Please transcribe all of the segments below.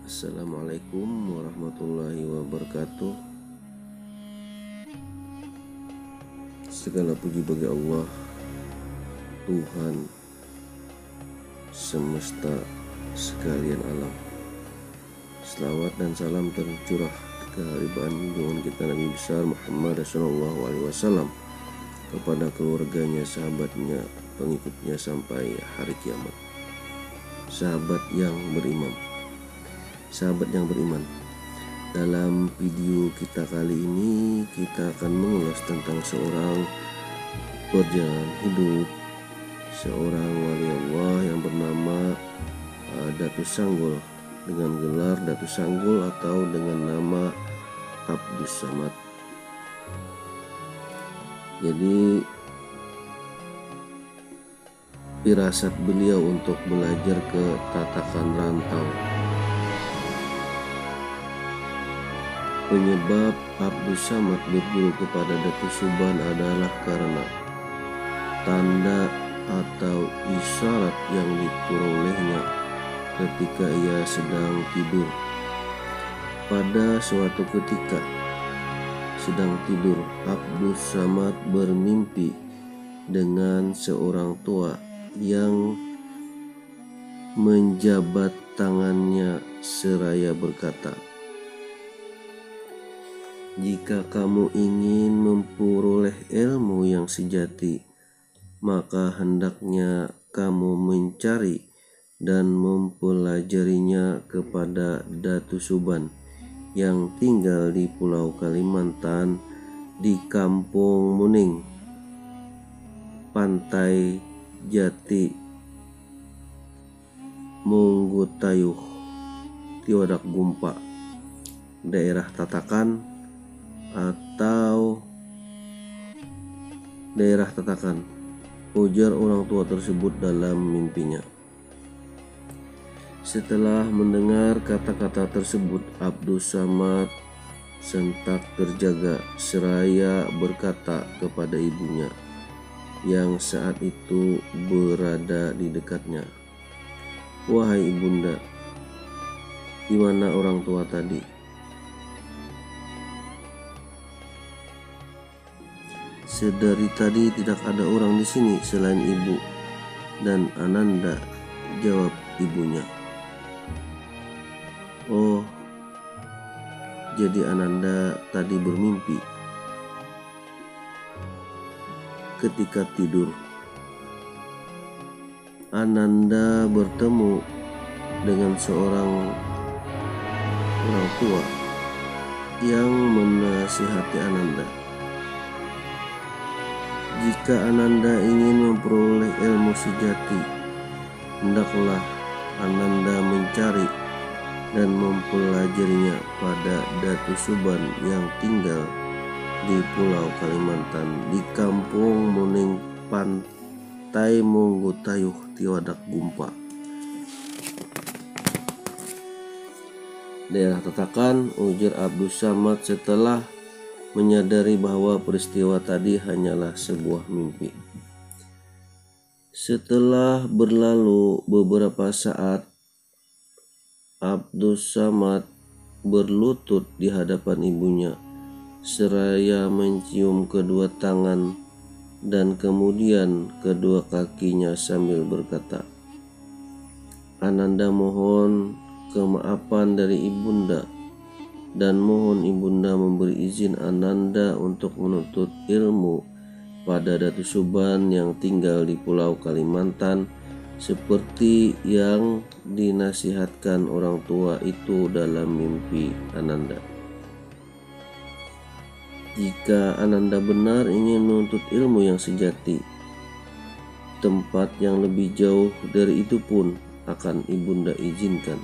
Assalamualaikum warahmatullahi wabarakatuh. Segala puji bagi Allah, Tuhan semesta sekalian alam. Selawat dan salam tercurah kehadiran junjungan kita Nabi besar Muhammad SAW kepada keluarganya, sahabatnya, pengikutnya sampai hari kiamat. Sahabat yang beriman, dalam video kita kali ini kita akan mengulas tentang seorang perjalanan hidup seorang wali Allah yang bernama Datus Sanggul, dengan gelar Datus Sanggul atau dengan nama Abdus Samad. Jadi firasat beliau untuk belajar ke tatakan rantau. Penyebab Abdus Samad berguru kepada Datus Suban adalah karena tanda atau isyarat yang diperolehnya ketika ia sedang tidur. Pada suatu ketika sedang tidur, Abdus Samad bermimpi dengan seorang tua yang menjabat tangannya seraya berkata, "Jika kamu ingin memperoleh ilmu yang sejati, maka hendaknya kamu mencari dan mempelajarinya kepada Datus Suban yang tinggal di Pulau Kalimantan di Kampung Muning, Pantai Jati, Munggutayuh, Tiwadak Gumpa, daerah Tatakan atau daerah Tatakan," ujar orang tua tersebut dalam mimpinya. Setelah mendengar kata-kata tersebut, Abdus Samad sentak terjaga seraya berkata kepada ibunya yang saat itu berada di dekatnya, "Wahai ibunda, di mana orang tua tadi?" "Sedari tadi tidak ada orang di sini selain ibu dan Ananda," jawab ibunya. "Oh, jadi Ananda tadi bermimpi ketika tidur. Ananda bertemu dengan seorang orang tua yang menasihati Ananda. Jika Ananda ingin memperoleh ilmu sejati, hendaklah Ananda mencari dan mempelajarinya pada Datus Suban yang tinggal di Pulau Kalimantan di Kampung Muning, Pantai Munggutayuh, Tiwadak Gumpa, daerah Tatakan," ujar Abdus Samad setelah menyadari bahwa peristiwa tadi hanyalah sebuah mimpi. Setelah berlalu beberapa saat, Abdus Samad berlutut di hadapan ibunya seraya mencium kedua tangan dan kemudian kedua kakinya sambil berkata, "Ananda mohon kemaafan dari ibunda dan mohon ibunda memberi izin Ananda untuk menuntut ilmu pada Datus Suban yang tinggal di Pulau Kalimantan seperti yang dinasihatkan orang tua itu dalam mimpi Ananda. Jika Ananda benar ingin menuntut ilmu yang sejati, tempat yang lebih jauh dari itu pun akan ibunda izinkan.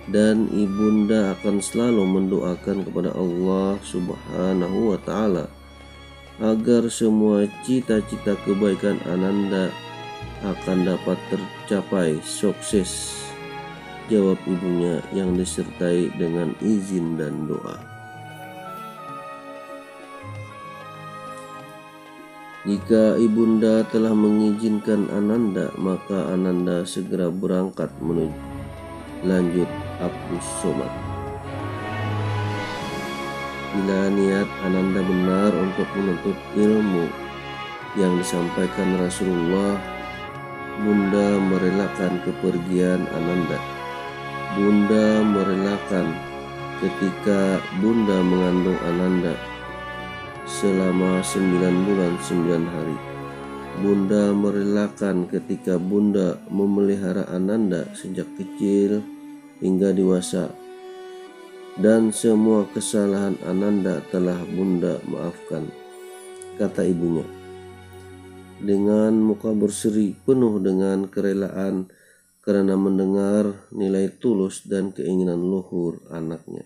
Dan ibunda akan selalu mendoakan kepada Allah Subhanahu wa Ta'ala agar semua cita-cita kebaikan Ananda akan dapat tercapai sukses," jawab ibunya yang disertai dengan izin dan doa. Jika ibunda telah mengizinkan Ananda, maka Ananda segera berangkat lanjut Abdus Somad. Bila niat Ananda benar untuk menuntut ilmu yang disampaikan Rasulullah, Bunda merelakan kepergian Ananda. Bunda merelakan ketika Bunda mengandung Ananda selama 9 bulan 9 hari. Bunda merelakan ketika Bunda memelihara Ananda sejak kecil hingga dewasa. Dan semua kesalahan Ananda telah Bunda maafkan, kata ibunya. Dengan muka berseri penuh dengan kerelaan karena mendengar nilai tulus dan keinginan luhur anaknya.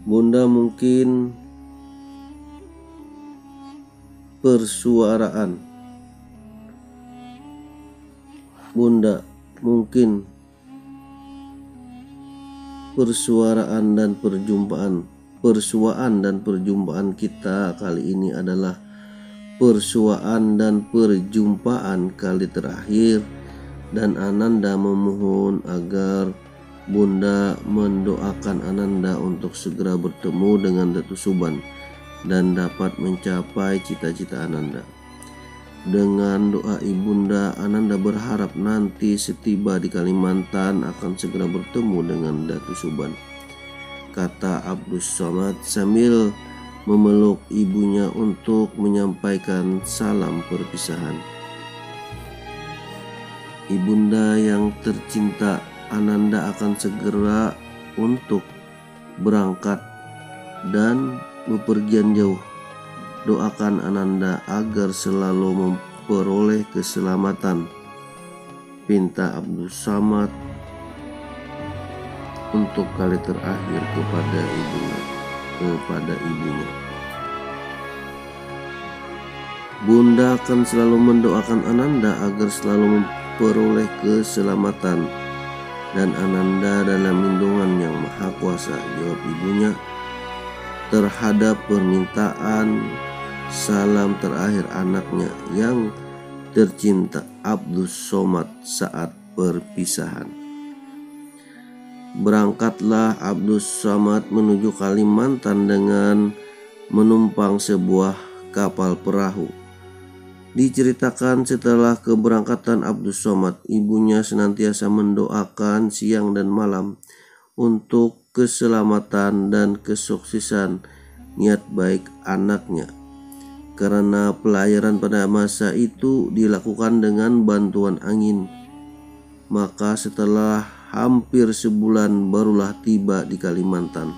Bunda mungkin persuaraan. Bunda mungkin persuaan dan perjumpaan kita kali ini adalah persuaan dan perjumpaan kali terakhir, dan Ananda memohon agar Bunda mendoakan Ananda untuk segera bertemu dengan Datu Suban dan dapat mencapai cita-cita Ananda. Dengan doa ibunda, Ananda berharap nanti setiba di Kalimantan akan segera bertemu dengan Datu Suban, kata Abdus Somad sambil memeluk ibunya untuk menyampaikan salam perpisahan. Ibunda yang tercinta, Ananda akan segera untuk berangkat dan bepergian jauh. Doakan Ananda agar selalu memperoleh keselamatan, pinta Abdus Somad untuk kali terakhir kepada ibunya. Bunda akan selalu mendoakan Ananda agar selalu memperoleh keselamatan dan Ananda dalam lindungan yang maha kuasa, jawab ibunya terhadap permintaan salam terakhir anaknya yang tercinta Abdus Somad saat perpisahan. Berangkatlah Abdus Somad menuju Kalimantan dengan menumpang sebuah kapal perahu. Diceritakan setelah keberangkatan Abdus Somad, ibunya senantiasa mendoakan siang dan malam untuk keselamatan dan kesuksesan niat baik anaknya. Karena pelayaran pada masa itu dilakukan dengan bantuan angin, maka setelah hampir sebulan barulah tiba di Kalimantan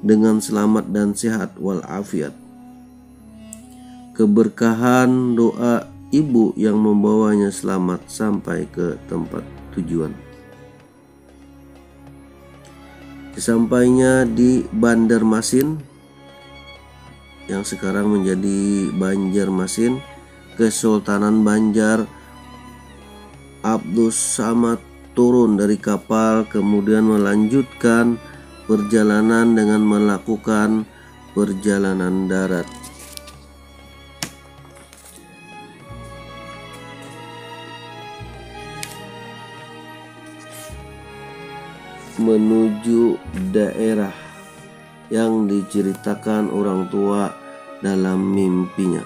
dengan selamat dan sehat walafiat. Keberkahan doa ibu yang membawanya selamat sampai ke tempat tujuan. Sesampainya di Banjarmasin yang sekarang menjadi Banjarmasin, Kesultanan Banjar, Abdus Somad turun dari kapal kemudian melanjutkan perjalanan dengan melakukan perjalanan darat. Menuju daerah yang diceritakan orang tua dalam mimpinya.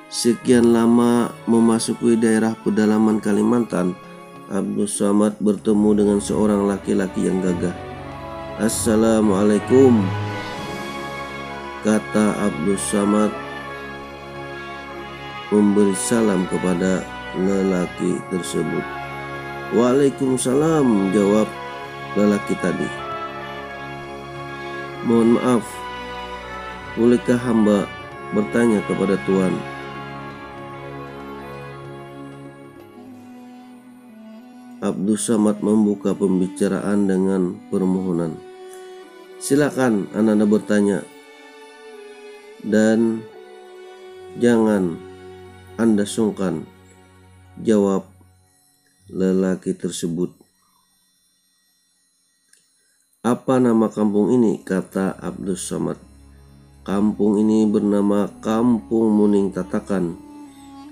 Sekian lama memasuki daerah pedalaman Kalimantan, Abdus Somad bertemu dengan seorang laki-laki yang gagah. "Assalamualaikum," kata Abdus Somad memberi salam kepada lelaki tersebut. "Waalaikumsalam," jawab lelaki tadi. "Mohon maaf, bolehkah hamba bertanya kepada Tuan?" Abdus Somad membuka pembicaraan dengan permohonan. "Silakan Ananda bertanya, dan jangan Anda sungkan," jawab lelaki tersebut. "Apa nama kampung ini?" kata Abdus Somad. "Kampung ini bernama Kampung Muning Tatakan,"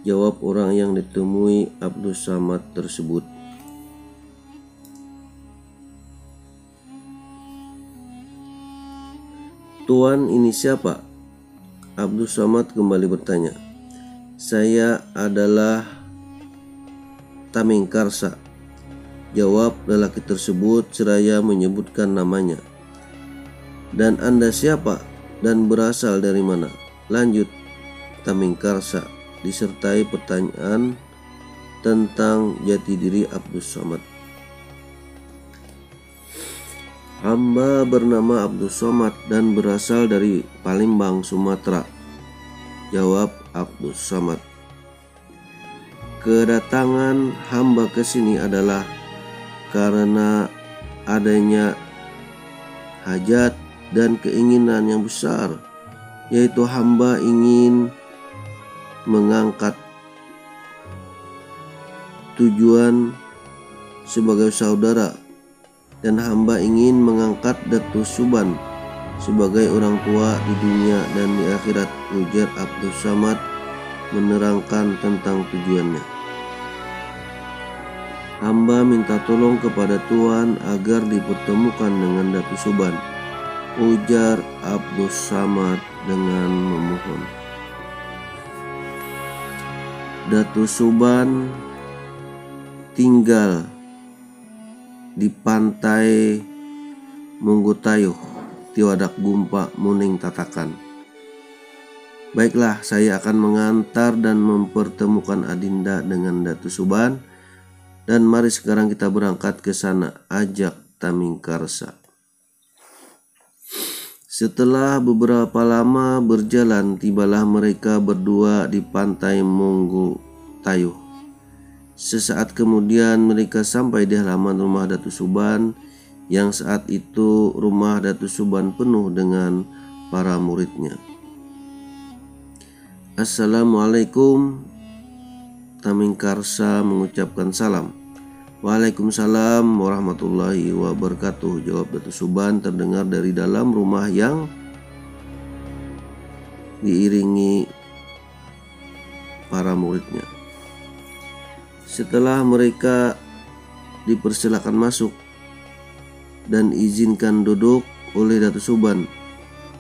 jawab orang yang ditemui Abdus Somad tersebut. Tuan, ini siapa? Abdus Somad kembali bertanya. Saya adalah Tamengkarsa, jawab lelaki tersebut seraya menyebutkan namanya. Dan Anda siapa dan berasal dari mana? Lanjut Tamengkarsa disertai pertanyaan tentang jati diri Abdus Somad. Hamba bernama Abdus Somad dan berasal dari Palembang, Sumatera, jawab Abdus Somad. Kedatangan hamba ke sini adalah karena adanya hajat dan keinginan yang besar, yaitu hamba ingin mengangkat tujuan sebagai saudara, dan hamba ingin mengangkat Datus Suban sebagai orang tua di dunia dan di akhirat, ujar Abdus Somad menerangkan tentang tujuannya. Hamba minta tolong kepada Tuan agar dipertemukan dengan Datus Suban, ujar Abdus Somad dengan memohon. Datus Suban tinggal di pantai Munggutayuh, Tiwadak Gumpa, Muning Tatakan. Baiklah, saya akan mengantar dan mempertemukan Adinda dengan Datus Suban, dan mari sekarang kita berangkat ke sana, ajak Tamengkarsa. Setelah beberapa lama berjalan, tibalah mereka berdua di pantai Munggutayuh. Sesaat kemudian mereka sampai di halaman rumah Datus Suban, yang saat itu rumah Datus Suban penuh dengan para muridnya. Assalamualaikum, Tamengkarsa mengucapkan salam. Waalaikumsalam warahmatullahi wabarakatuh, jawab Datus Suban terdengar dari dalam rumah yang diiringi para muridnya. Setelah mereka dipersilakan masuk dan izinkan duduk oleh Datus Suban,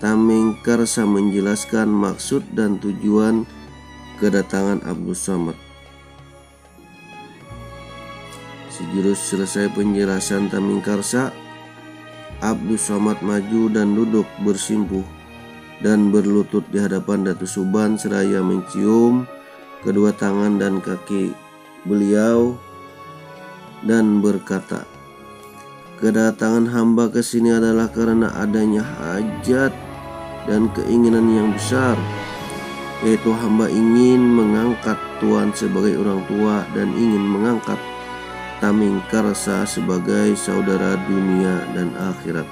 Tamengkarsa menjelaskan maksud dan tujuan kedatangan Abdus Somad. Sejurus selesai penjelasan Tamengkarsa, Abdus Somad maju dan duduk bersimpuh dan berlutut di hadapan Datus Suban seraya mencium kedua tangan dan kaki beliau dan berkata, kedatangan hamba ke sini adalah karena adanya hajat dan keinginan yang besar, yaitu hamba ingin mengangkat Tuan sebagai orang tua dan ingin mengangkat Tamengkarsa sebagai saudara dunia dan akhirat.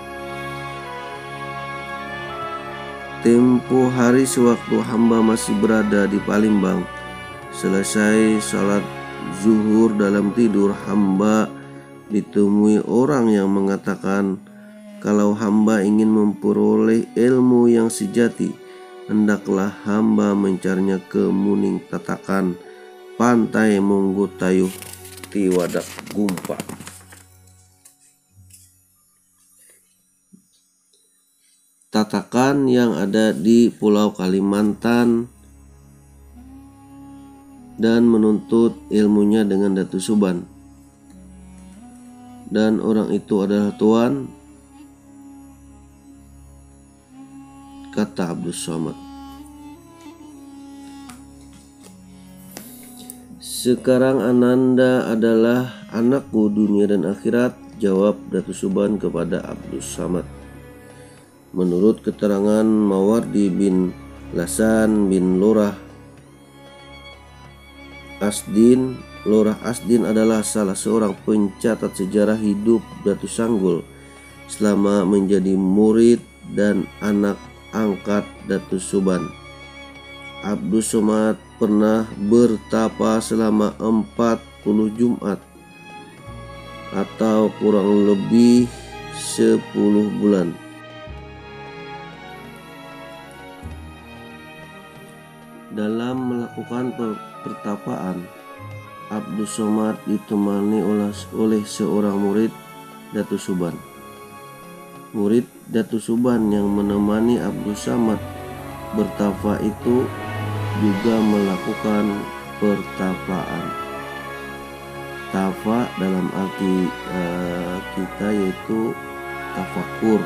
Tempo hari sewaktu hamba masih berada di Palembang, selesai salat zuhur dalam tidur, hamba ditemui orang yang mengatakan kalau hamba ingin memperoleh ilmu yang sejati, hendaklah hamba mencarinya ke Muning Tatakan, pantai Munggutayuh, Tiwadak Gumpa. Tatakan yang ada di Pulau Kalimantan, dan menuntut ilmunya dengan Datus Suban. Dan orang itu adalah Tuan, kata Abdus Somad. Sekarang Ananda adalah anakku dunia dan akhirat, jawab Datus Suban kepada Abdus Somad. Menurut keterangan Mawardi bin Lasan bin Lurah Asdin, Lurah Asdin adalah salah seorang pencatat sejarah hidup Datus Sanggul selama menjadi murid dan anak angkat Datus Suban. Abdus Somad pernah bertapa selama 40 Jumat atau kurang lebih 10 bulan. Dalam melakukan pertapaan, Abdus Somad ditemani oleh seorang murid Datus Suban. murid Datu Suban yang menemani Abdus Samad bertafa itu juga melakukan pertafaan. Tafa dalam arti kita yaitu tafakur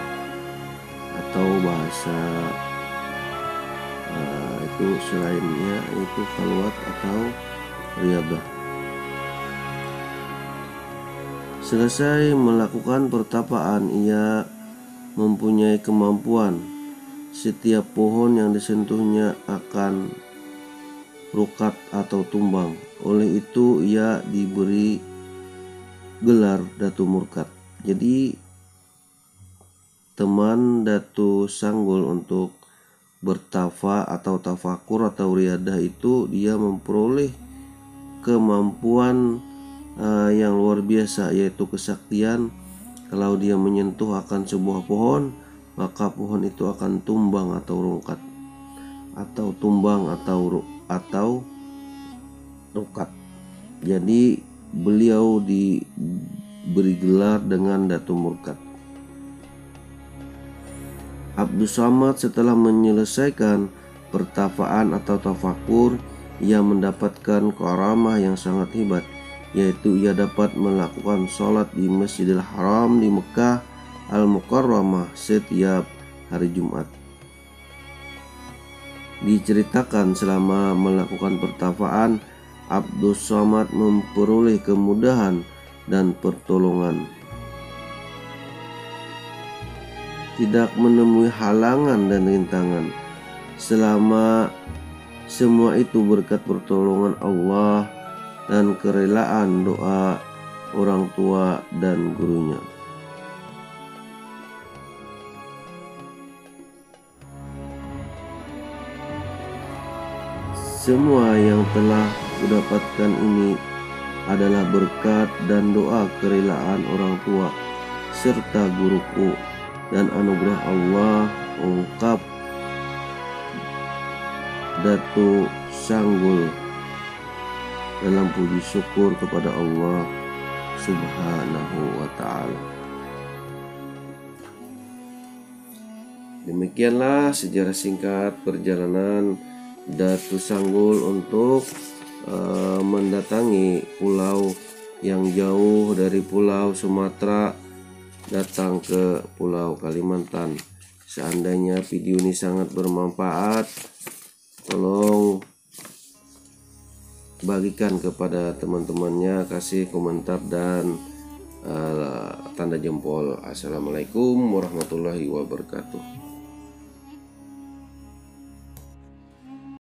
atau bahasa itu selainnya itu khalwat atau riyadhah. Selesai melakukan pertapaan, ia mempunyai kemampuan setiap pohon yang disentuhnya akan rukat atau tumbang. Oleh itu ia diberi gelar Datu Murkat. Jadi teman Datu Sanggul untuk bertafa atau tafakur atau riadah itu dia memperoleh kemampuan yang luar biasa, yaitu kesaktian. Kalau dia menyentuh akan sebuah pohon, maka pohon itu akan tumbang atau rungkat, atau tumbang atau rukat. Jadi beliau diberi gelar dengan Datu Murkat. Abdus Samad setelah menyelesaikan pertafaan atau tafakur, ia mendapatkan karamah yang sangat hebat, yaitu ia dapat melakukan sholat di Masjidil Haram di Mekah Al-Mukarramah setiap hari Jumat. Diceritakan selama melakukan pertafaan, Abdus Samad memperoleh kemudahan dan pertolongan, tidak menemui halangan dan rintangan. Selama semua itu berkat pertolongan Allah dan kerelaan doa orang tua dan gurunya. Semua yang telah kudapatkan ini adalah berkat dan doa kerelaan orang tua serta guruku dan anugerah Allah, ungkap Datu Sanggul dalam puji syukur kepada Allah Subhanahu wa ta'ala. Demikianlah sejarah singkat perjalanan Datu Sanggul untuk mendatangi pulau yang jauh dari pulau Sumatera datang ke pulau Kalimantan. Seandainya video ini sangat bermanfaat, tolong bagikan kepada teman-temannya, kasih komentar dan tanda jempol. Assalamualaikum warahmatullahi wabarakatuh.